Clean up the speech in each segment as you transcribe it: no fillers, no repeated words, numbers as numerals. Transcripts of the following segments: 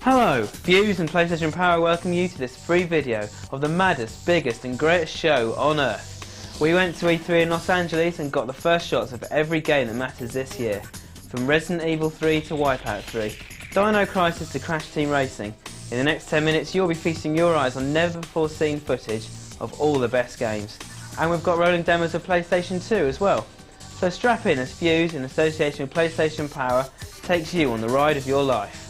Hello, Views and PlayStation Power welcome you to this free video of the maddest, biggest and greatest show on Earth. We went to E3 in Los Angeles and got the first shots of every game that matters this year. From Resident Evil 3 to Wipeout 3, Dino Crisis to Crash Team Racing. In the next 10 minutes you'll be feasting your eyes on never before seen footage of all the best games. And we've got rolling demos of PlayStation 2 as well. So strap in as Views in association with PlayStation Power takes you on the ride of your life.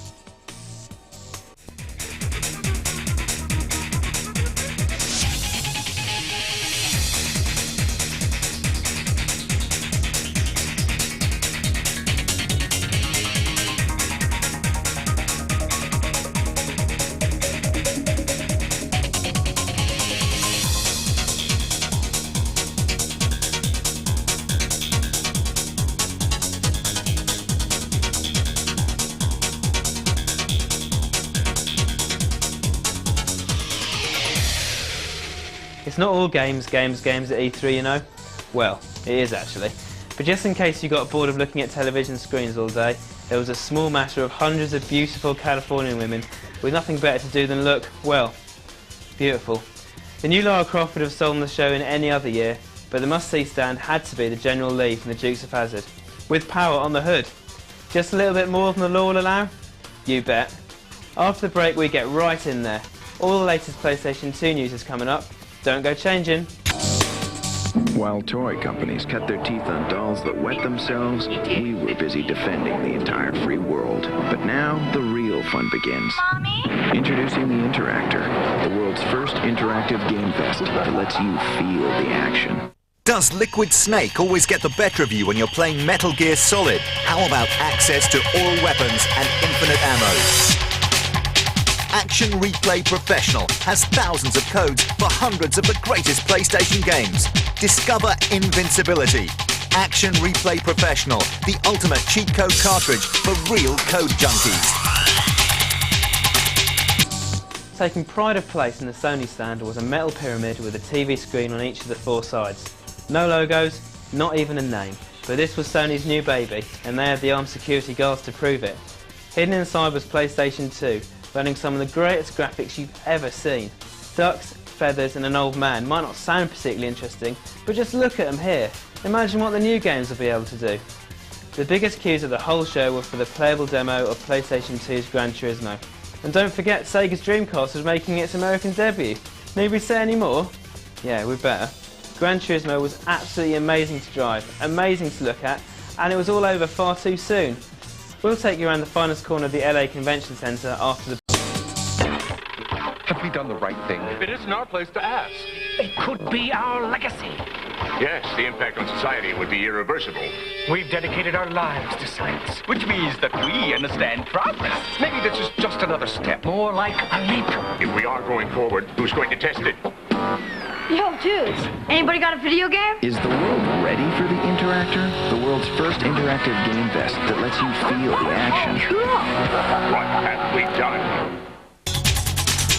It's not all games at E3, you know. Well, it is actually. But just in case you got bored of looking at television screens all day, there was a small matter of hundreds of beautiful Californian women with nothing better to do than look, well, beautiful. The new Lara Croft would have stolen the show in any other year, but the must-see stand had to be the General Lee from the Dukes of Hazzard, with Power on the hood. Just a little bit more than the law will allow? You bet. After the break we get right in there. All the latest PlayStation 2 news is coming up. Don't go changing. While toy companies cut their teeth on dolls that wet themselves, we were busy defending the entire free world. But now, the real fun begins. Mommy? Introducing the Interactor, the world's first interactive game fest that lets you feel the action. Does Liquid Snake always get the better of you when you're playing Metal Gear Solid? How about access to all weapons and infinite ammo? Action Replay Professional has thousands of codes for hundreds of the greatest PlayStation games. Discover invincibility. Action Replay Professional, the ultimate cheat code cartridge for real code junkies. Taking pride of place in the Sony stand was a metal pyramid with a TV screen on each of the four sides. No logos, not even a name. But this was Sony's new baby, and they had the armed security guards to prove it. Hidden inside was PlayStation 2, running some of the greatest graphics you've ever seen. Ducks, feathers and an old man might not sound particularly interesting, but just look at them here. Imagine what the new games will be able to do. The biggest cues of the whole show were for the playable demo of PlayStation 2's Gran Turismo. And don't forget Sega's Dreamcast was making its American debut. Need we say any more? Yeah, we better. Gran Turismo was absolutely amazing to drive, amazing to look at, and it was all over far too soon. We'll take you around the finest corner of the LA Convention Center after the... Have we done the right thing? It isn't our place to ask. It could be our legacy. Yes, the impact on society would be irreversible. We've dedicated our lives to science. Which means that we understand progress. Maybe this is just another step. More like a leap. If we are going forward, who's going to test it? Yo, dudes, anybody got a video game? Is the world ready for the Interactor? The world's first interactive game fest that lets you feel the action. What have we done?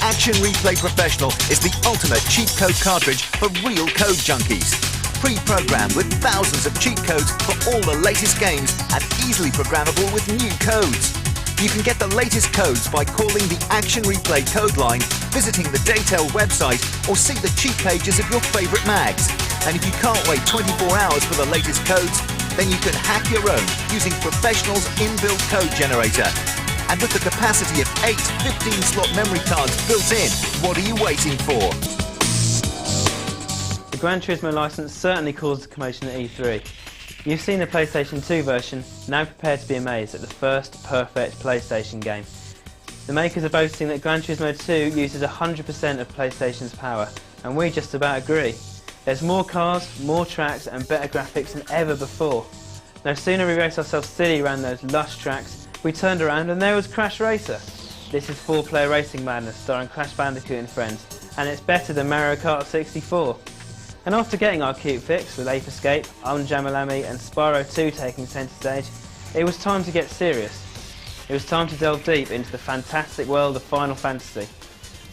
Action Replay Professional is the ultimate cheat code cartridge for real code junkies. Pre-programmed with thousands of cheat codes for all the latest games and easily programmable with new codes. You can get the latest codes by calling the Action Replay code line, visiting the Daytale website, or see the cheat pages of your favourite mags. And if you can't wait 24 hours for the latest codes, then you can hack your own using Professional's inbuilt code generator. And with the capacity of 8 15-slot memory cards built in, what are you waiting for? The Gran Turismo license certainly caused a commotion at E3. You've seen the PlayStation 2 version, now prepare to be amazed at the first perfect PlayStation game. The makers are boasting that Gran Turismo 2 uses 100% of PlayStation's power, and we just about agree. There's more cars, more tracks and better graphics than ever before. No sooner we raced ourselves silly around those lush tracks, we turned around and there was Crash Racer. This is 4-player racing madness starring Crash Bandicoot and friends, and it's better than Mario Kart 64. And after getting our cute fix with Ape Escape, Jamalami and Spyro 2 taking centre stage, it was time to get serious. It was time to delve deep into the fantastic world of Final Fantasy.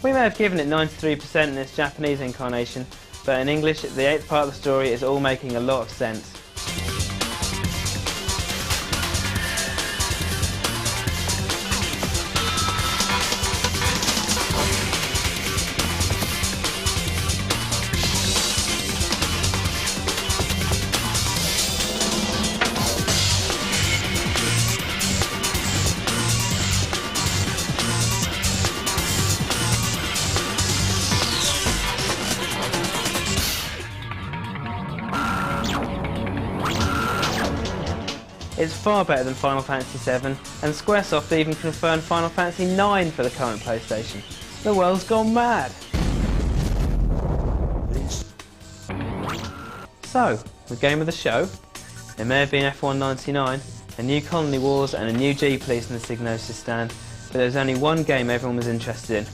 We may have given it 93% in its Japanese incarnation, but in English the 8th part of the story is all making a lot of sense. It's far better than Final Fantasy VII, and Squaresoft even confirmed Final Fantasy IX for the current PlayStation. The world's gone mad! So, the game of the show? It may have been F1 99, a new Colony Wars and a new G-Police in the Psygnosis stand, but there's only one game everyone was interested in.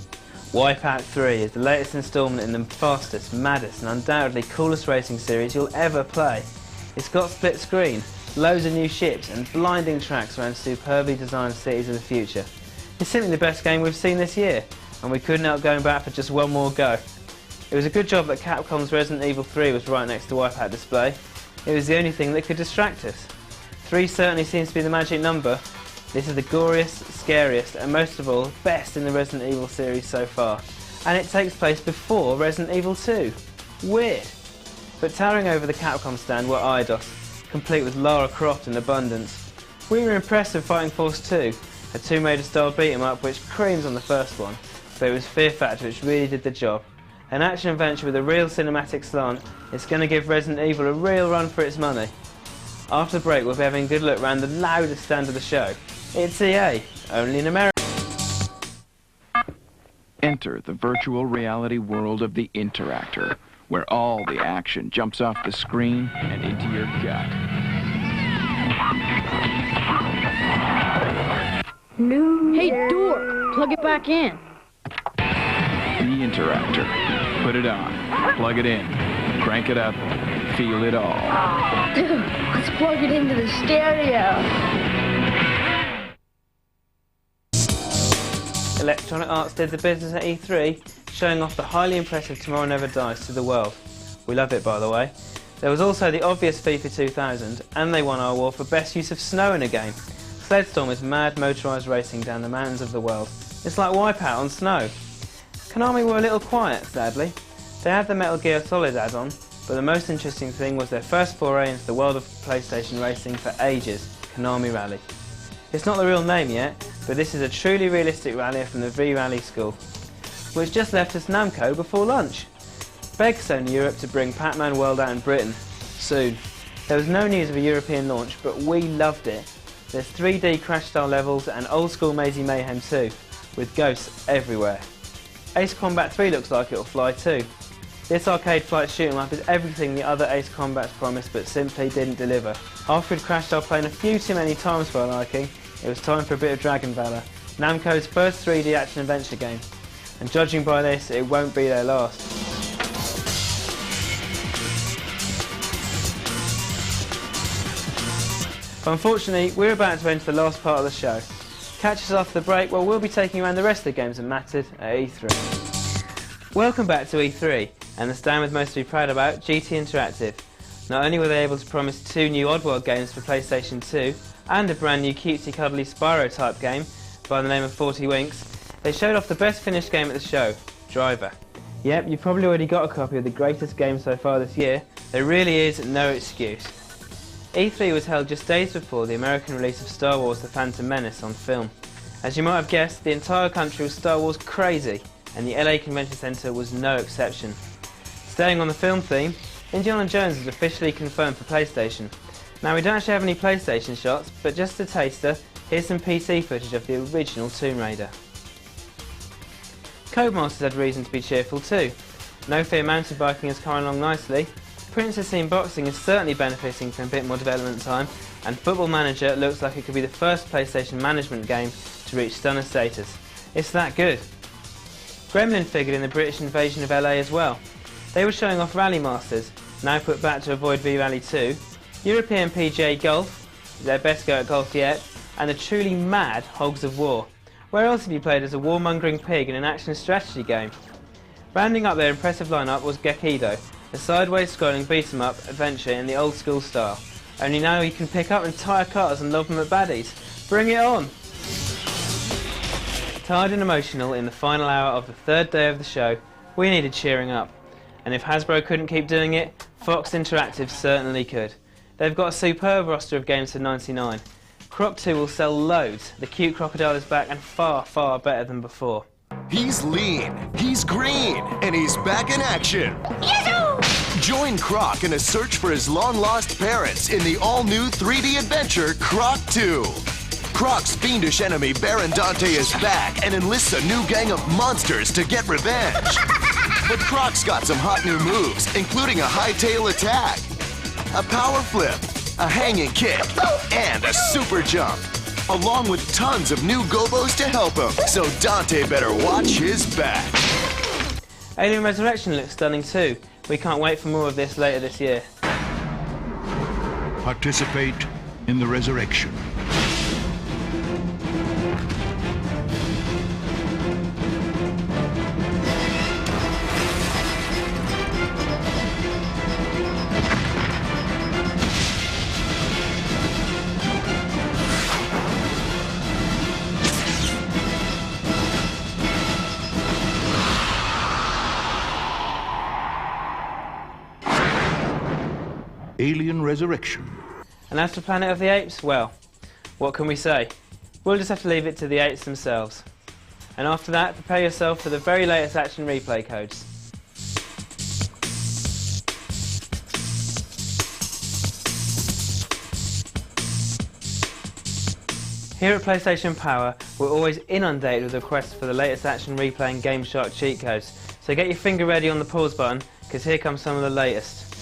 Wipeout 3 is the latest instalment in the fastest, maddest and undoubtedly coolest racing series you'll ever play. It's got split screen, loads of new ships and blinding tracks around superbly designed cities of the future. It's simply the best game we've seen this year, and we couldn't help going back for just one more go. It was a good job that Capcom's Resident Evil 3 was right next to Wipeout display. It was the only thing that could distract us. 3 certainly seems to be the magic number. This is the goriest, scariest and most of all, best in the Resident Evil series so far. And it takes place before Resident Evil 2. Weird. But towering over the Capcom stand were Eidos, complete with Lara Croft in abundance. We were impressed with Fighting Force 2, a Tomb Raider style beat 'em up which creams on the first one, but it was Fear Factor which really did the job. An action adventure with a real cinematic slant, it's going to give Resident Evil a real run for its money. After the break we'll be having a good look around the loudest stand of the show. It's EA, only in America. Enter the virtual reality world of the Interactor, where all the action jumps off the screen and into your gut. Hey, dork, plug it back in. The Interactor. Put it on, plug it in, crank it up, feel it all. Dude, let's plug it into the stereo. Electronic Arts did the business at E3, showing off the highly impressive Tomorrow Never Dies to the world. We love it, by the way. There was also the obvious FIFA 2000, and they won our award for best use of snow in a game. Sledstorm is mad motorised racing down the mountains of the world. It's like Wipeout on snow. Konami were a little quiet, sadly. They had the Metal Gear Solid add-on, but the most interesting thing was their first foray into the world of PlayStation racing for ages, Konami Rally. It's not the real name yet, but this is a truly realistic rally from the V-Rally school, which just left us Namco before lunch. Beg Sony Europe to bring Pac-Man World out in Britain, soon. There was no news of a European launch, but we loved it. There's 3D crash-style levels and old-school Mazy Mayhem too, with ghosts everywhere. Ace Combat 3 looks like it'll fly too. This arcade flight shoot 'em up is everything the other Ace Combats promised but simply didn't deliver. After we'd crashed our plane a few too many times for our liking, it was time for a bit of Dragon Valor, Namco's first 3D action-adventure game. And judging by this, it won't be their last. But unfortunately, we're about to enter the last part of the show. Catch us after the break, where we'll be taking around the rest of the games that mattered at E3. Welcome back to E3, and the stand was most to be proud about, GT Interactive. Not only were they able to promise 2 new Oddworld games for PlayStation 2, and a brand new cutesy cuddly Spyro type game by the name of 40 Winks, they showed off the best finished game at the show, Driver. Yep, you've probably already got a copy of the greatest game so far this year. There really is no excuse. E3 was held just days before the American release of Star Wars The Phantom Menace on film. As you might have guessed, the entire country was Star Wars crazy, and the LA Convention Center was no exception. Staying on the film theme, Indiana Jones is officially confirmed for PlayStation. Now we don't actually have any PlayStation shots, but just a taster, here's some PC footage of the original Tomb Raider. Codemasters had reason to be cheerful too. No Fear mountain biking is coming along nicely, Princess Scene Boxing is certainly benefiting from a bit more development time, and Football Manager looks like it could be the first PlayStation management game to reach stunner status. It's that good. Gremlin figured in the British invasion of LA as well. They were showing off Rally Masters, now put back to avoid V-Rally 2, European PGA Golf, their best go at golf yet, and the truly mad Hogs of War. Where else have you played as a warmongering pig in an action strategy game? Rounding up their impressive lineup was Gekido, a sideways scrolling beat-em-up adventure in the old school style. Only now you can pick up entire cars and lob them at baddies. Bring it on! Tired and emotional in the final hour of the third day of the show, we needed cheering up. And if Hasbro couldn't keep doing it, Fox Interactive certainly could. They've got a superb roster of games for $99. Croc 2 will sell loads, the cute crocodile is back and far, far better than before. He's lean, he's green, and he's back in action. Yazoo! Join Croc in a search for his long-lost parents in the all-new 3D adventure Croc 2. Croc's fiendish enemy Baron Dante is back and enlists a new gang of monsters to get revenge. But Croc's got some hot new moves, including a hightail attack, a power flip, a hanging kick, and a super jump, along with tons of new gobos to help him. So Dante better watch his back. Alien Resurrection looks stunning too. We can't wait for more of this later this year. Participate in the resurrection. Alien Resurrection. And as for Planet of the Apes, well, what can we say? We'll just have to leave it to the apes themselves. And after that, prepare yourself for the very latest action replay codes. Here at PlayStation Power, we're always inundated with requests for the latest action replay and Game Shark cheat codes. So get your finger ready on the pause button, because here comes some of the latest.